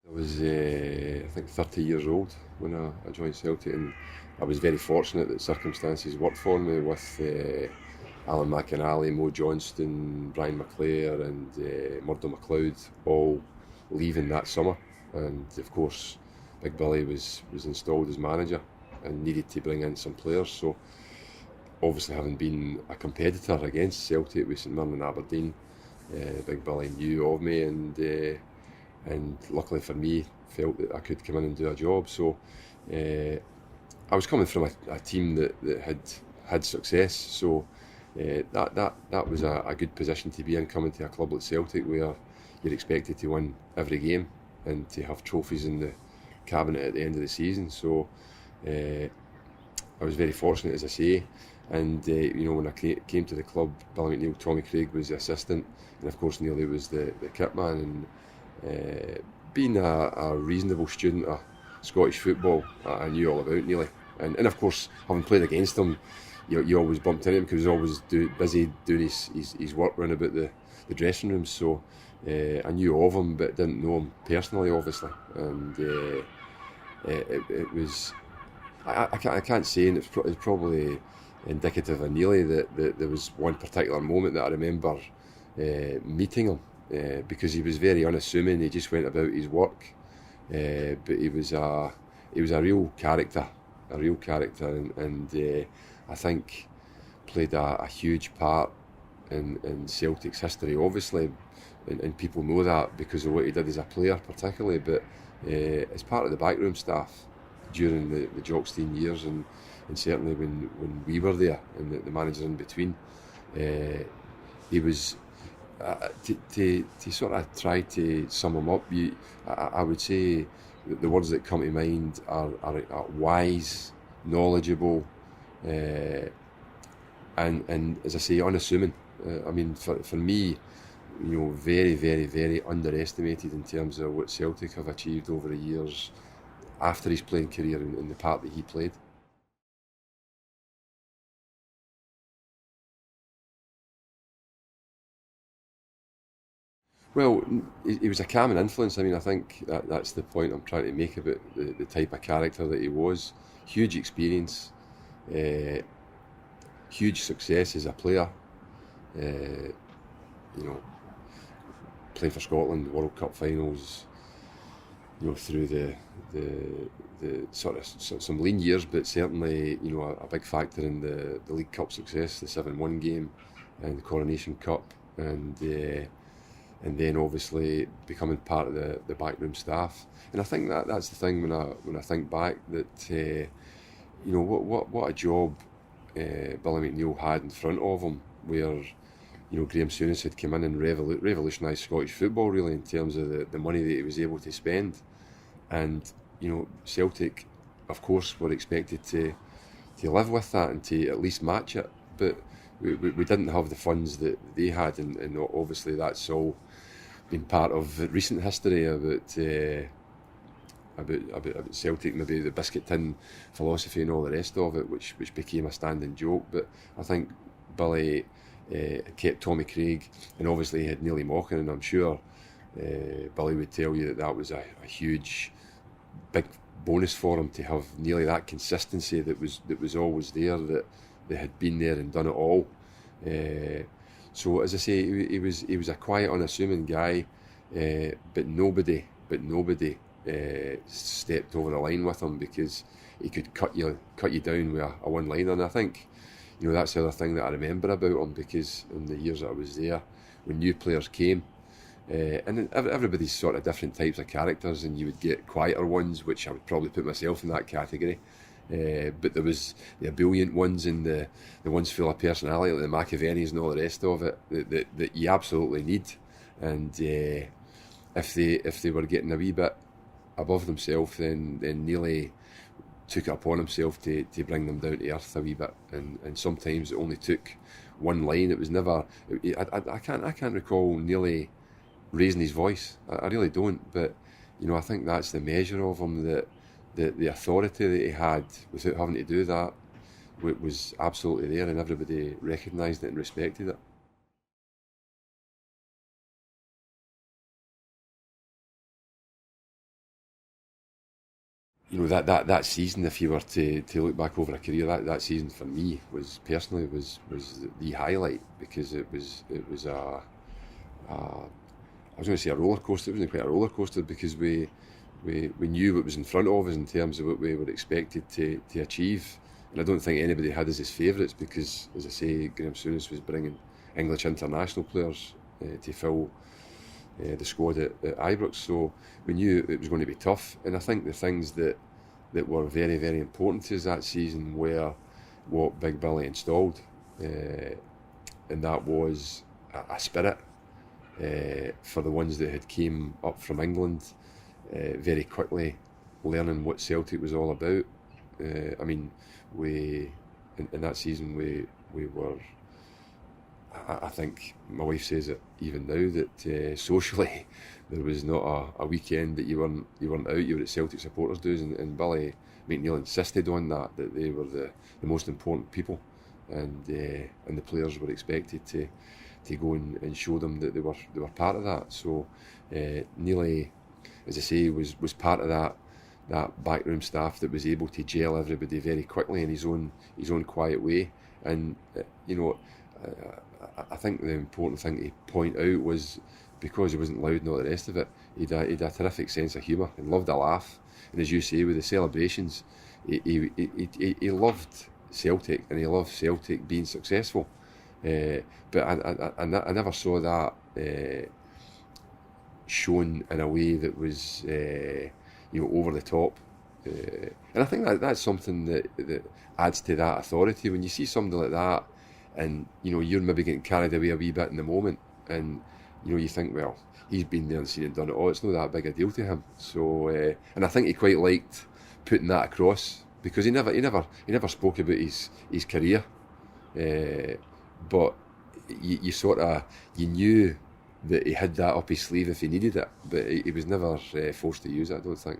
I was, I think, 30 years old when I joined Celtic, and I was very fortunate that circumstances worked for me with Alan McInally, Mo Johnston, Brian McClare, and Murdo MacLeod all leaving that summer. And of course, Big Billy was installed as manager and needed to bring in some players. So, obviously, having been a competitor against Celtic with St Mirren and Aberdeen, Big Billy knew of me, and luckily for me, felt that I could come in and do a job. So I was coming from a team that had success, so that was a good position to be in, coming to a club like Celtic where you're expected to win every game and to have trophies in the cabinet at the end of the season. So I was very fortunate, as I say. And when I came to the club, Billy McNeill, Tommy Craig was the assistant, and of course Nearly was the kit man. And being a reasonable student of Scottish football, I knew all about Nearly. And of course, having played against him, you always bumped into him because he was always busy doing his work round about the dressing rooms. So I knew of him, but didn't know him personally, obviously. And it was, I can't say, and it's probably indicative of Nearly that there was one particular moment that I remember meeting him. Because he was very unassuming, he just went about his work, but he was a real character, and I think played a huge part in Celtic's history, obviously, and people know that because of what he did as a player, particularly, but as part of the backroom staff during the Jockstein years, and certainly when we were there, and the manager in between, he was. To sort of try to sum him up, I would say that the words that come to mind are wise, knowledgeable, and as I say, unassuming. I mean, for me, very, very, very underestimated in terms of what Celtic have achieved over the years after his playing career and the part that he played. Well, he was a calming influence. I mean, I think that's the point I'm trying to make about the type of character that he was. Huge experience, uh, huge success as a player. Uh, you know, playing for Scotland, World Cup finals. Through the sort of some lean years, but certainly a big factor in the League Cup success, the 7-1 game, and the Coronation Cup, and then obviously becoming part of the backroom staff. And I think that's the thing when I think back, that what a job Billy McNeill had in front of him, where Graham Souness had come in and revolutionised Scottish football, really, in terms of the money that he was able to spend. And Celtic, of course, were expected to live with that and to at least match it, but we didn't have the funds that they had, and obviously that's all been part of recent history about Celtic, maybe the biscuit tin philosophy and all the rest of it, which became a standing joke. But I think Billy kept Tommy Craig, and obviously he had Nearly Mochan, and I'm sure Billy would tell you that was a huge, big bonus for him to have nearly that consistency that was always there, that they had been there and done it all. So as I say, he was a quiet, unassuming guy, but nobody stepped over the line with him, because he could cut you down with a one liner. And I think that's the other thing that I remember about him, because in the years that I was there, when new players came, and everybody's sort of different types of characters, and you would get quieter ones, which I would probably put myself in that category. But there was the ebullient ones and the ones full of personality, like the Machiavellis and all the rest of it, that you absolutely need. And if they were getting a wee bit above themselves, then Nearly took it upon himself to bring them down to earth a wee bit. And sometimes it only took one line. It was never. I can't recall Nearly raising his voice. I really don't. But I think that's the measure of him, that the authority that he had without having to do that was absolutely there, and everybody recognised it and respected it. that season, if you were to look back over a career, that season for me was personally was the highlight, because it was I was going to say a roller coaster. It wasn't quite a roller coaster, because we knew what was in front of us in terms of what we were expected to achieve, and I don't think anybody had us as favourites, because, as I say, Graham Souness was bringing English international players to fill the squad at Ibrox, so we knew it was going to be tough. And I think the things that were very, very important to us that season were what Big Billy installed, and that was a spirit for the ones that had came up from England, very quickly learning what Celtic was all about. I mean, we in that season we were. I think my wife says it even now that socially there was not a weekend that you weren't out. You were at Celtic supporters' dues, and Billy McNeil insisted on that they were the most important people, and the players were expected to go and show them that they were part of that. So Neely, as I say, was part of that backroom staff that was able to gel everybody very quickly in his own quiet way. And I think the important thing to point out was, because he wasn't loud and all the rest of it, he had a terrific sense of humour and loved a laugh. And as you say, with the celebrations, he loved Celtic, and he loved Celtic being successful. But I never saw that shown in a way that was over the top. And I think that's something that adds to that authority. When you see somebody like that, and you're maybe getting carried away a wee bit in the moment, and you think, well, he's been there and seen and done it all, it's not that big a deal to him. So and I think he quite liked putting that across, because he never spoke about his career, but you knew that he had that up his sleeve if he needed it, but he was never forced to use it, I don't think.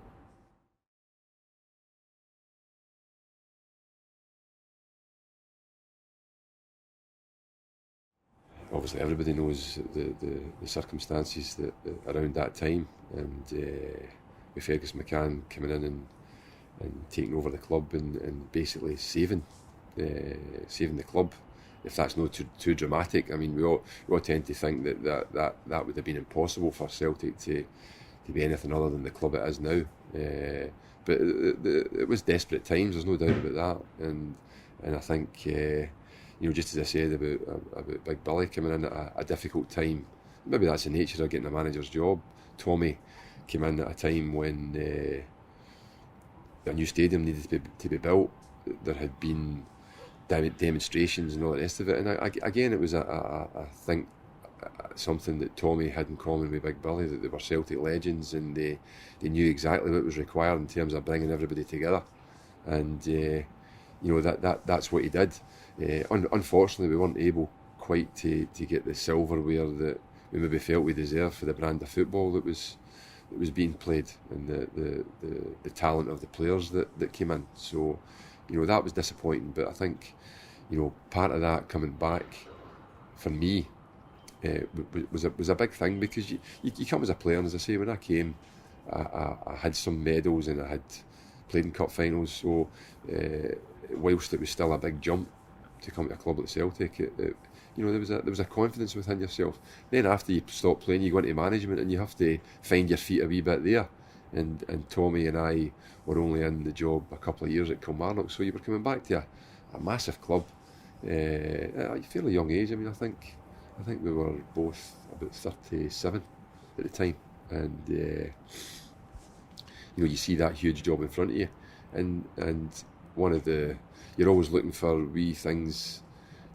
Obviously, everybody knows the circumstances that around that time, and with Fergus McCann coming in and taking over the club and basically saving the club. If that's not too dramatic, I mean, we all tend to think that would have been impossible for Celtic to be anything other than the club it is now. But it was desperate times. There's no doubt about that, and I think. Just as I said about Big Billy coming in at a difficult time, maybe that's the nature of getting a manager's job. Tommy came in at a time when a new stadium needed to be built. There had been demonstrations and all the rest of it, and again, it was I think something that Tommy had in common with Big Billy, that they were Celtic legends, and they knew exactly what was required in terms of bringing everybody together, and that's what he did. Unfortunately, we weren't able quite to get the silverware that we maybe felt we deserved for the brand of football that was being played, and the talent of the players that came in. So, that was disappointing. But I think, part of that coming back for me was a big thing, because you come as a player, and as I say, when I came, I had some medals and I had played in cup finals. So, whilst it was still a big jump to come to a club like Celtic, there was a confidence within yourself. Then after you stop playing, you go into management and you have to find your feet a wee bit there. And Tommy and I were only in the job a couple of years at Kilmarnock, so you were coming back to a massive club at a fairly young age. I mean, I think we were both about 37 at the time, and you see that huge job in front of you, and one of you're always looking for wee things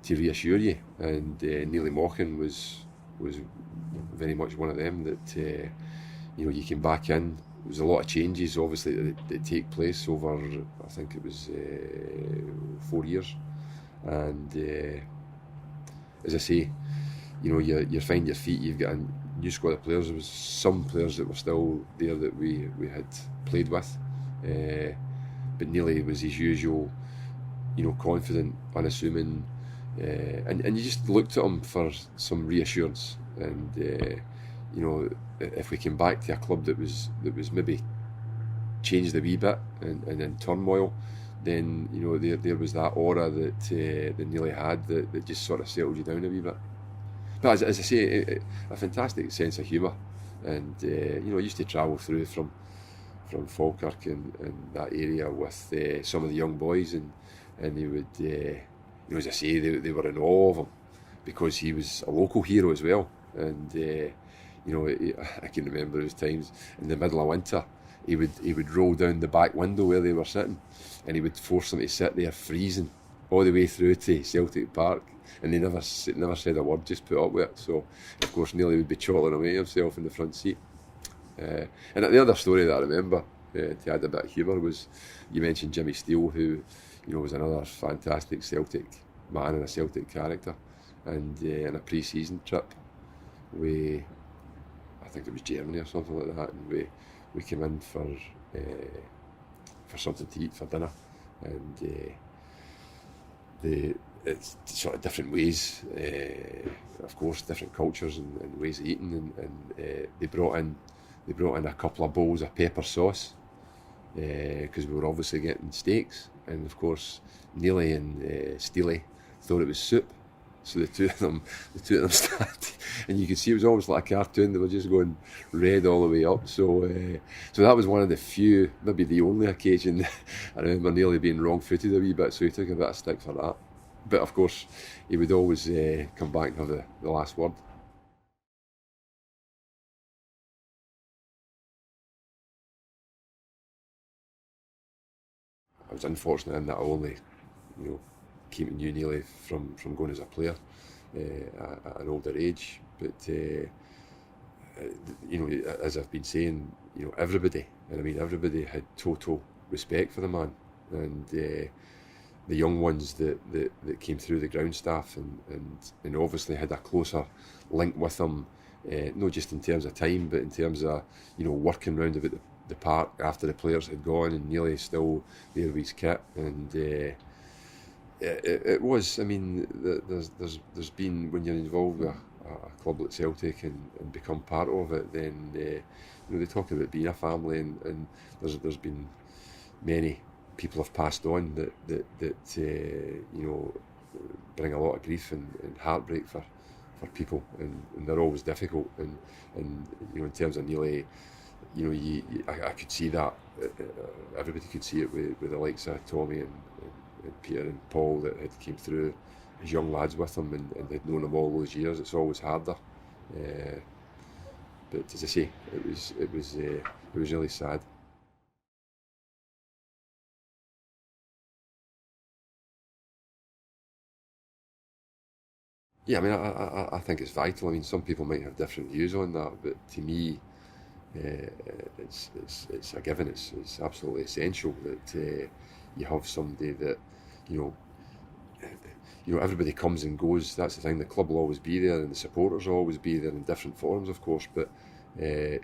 to reassure you, and Neely Mochan was very much one of them that you came back in. There was a lot of changes, obviously, that take place over, I think it was 4 years, and as I say, you find your feet. You've got a new squad of players. There was some players that were still there that we had played with, but Neely was his usual, confident, unassuming, and you just looked at him for some reassurance. And if we came back to a club that was maybe changed a wee bit and in turmoil, then there was that aura that Nearly had that just sort of settled you down a wee bit. But as I say, a fantastic sense of humour, and I used to travel through from Falkirk and that area with some of the young boys, and they would, as I say, they were in awe of him because he was a local hero as well. And I can remember those times in the middle of winter, he would roll down the back window where they were sitting, and he would force them to sit there freezing all the way through to Celtic Park, and they never said a word, just put up with it. So of course Nearly would be chortling away himself in the front seat. And the other story that I remember, to add a bit of humour, was you mentioned Jimmy Steele, who was another fantastic Celtic man and a Celtic character. And in a pre-season trip, I think it was Germany or something like that, and we came in for something to eat for dinner, and it's sort of different ways, of course, different cultures and ways of eating, and they brought in a couple of bowls of pepper sauce, because we were obviously getting steaks, and of course Nearly and Steely thought it was soup. So the two of them started, and you could see it was almost like a cartoon. They were just going red all the way up. So that was one of the few, maybe the only occasion I remember Nearly being wrong-footed a wee bit. So he took a bit of stick for that. But of course, he would always come back and have the last word. I was unfortunate in that I only, came to knew Nearly from going as a player at an older age. But as I've been saying, everybody, and I mean everybody, had total respect for the man, and the young ones that came through the ground staff and obviously had a closer link with him, not just in terms of time, but in terms of working round about the park after the players had gone, and Nearly still there with his kit. And it was, I mean, there's been, when you're involved with a club like Celtic and become part of it, then they talk about being a family, and there's been many people have passed on that bring a lot of grief and heartbreak for people, and they're always difficult, and in terms of Nearly, I could see that, everybody could see it with the likes of Tommy and Peter and Paul that had came through as young lads with him and had known him all those years. It's always harder, but as I say, it was really sad. Yeah, I mean, I think it's vital. I mean, some people might have different views on that, but to me, it's a given. It's absolutely essential that you have somebody that you know. Everybody comes and goes. That's the thing. The club will always be there, and the supporters will always be there in different forms, of course. But you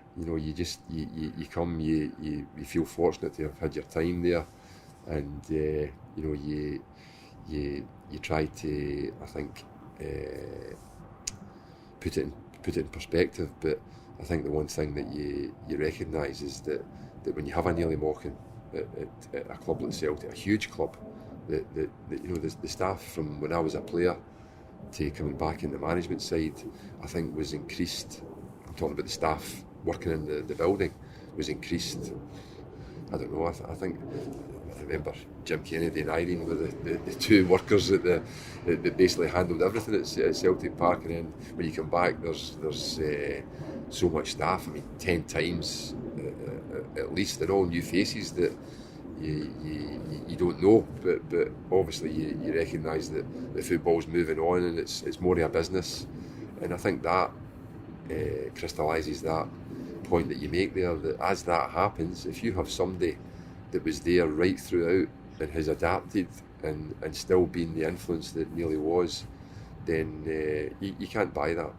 come, you feel fortunate to have had your time there, and you try to, I think, put it in perspective. But I think the one thing that you recognise is that when you have a Nearly Mochan at a club like Celtic, a huge club, the staff from when I was a player to coming back in the management side, I think was increased. I'm talking about the staff working in the building, was increased. I don't know. I think I remember Jim Kennedy and Irene were the two workers that basically handled everything at Celtic Park. And then when you come back, there's so much staff. I mean, 10 times at least. They're all new faces that you don't know, but obviously you recognise that the football's moving on and it's more of a business. And I think that crystallises that point that you make there, that as that happens, if you have somebody that was there right throughout and has adapted and still been the influence that Nearly was, then you can't buy that.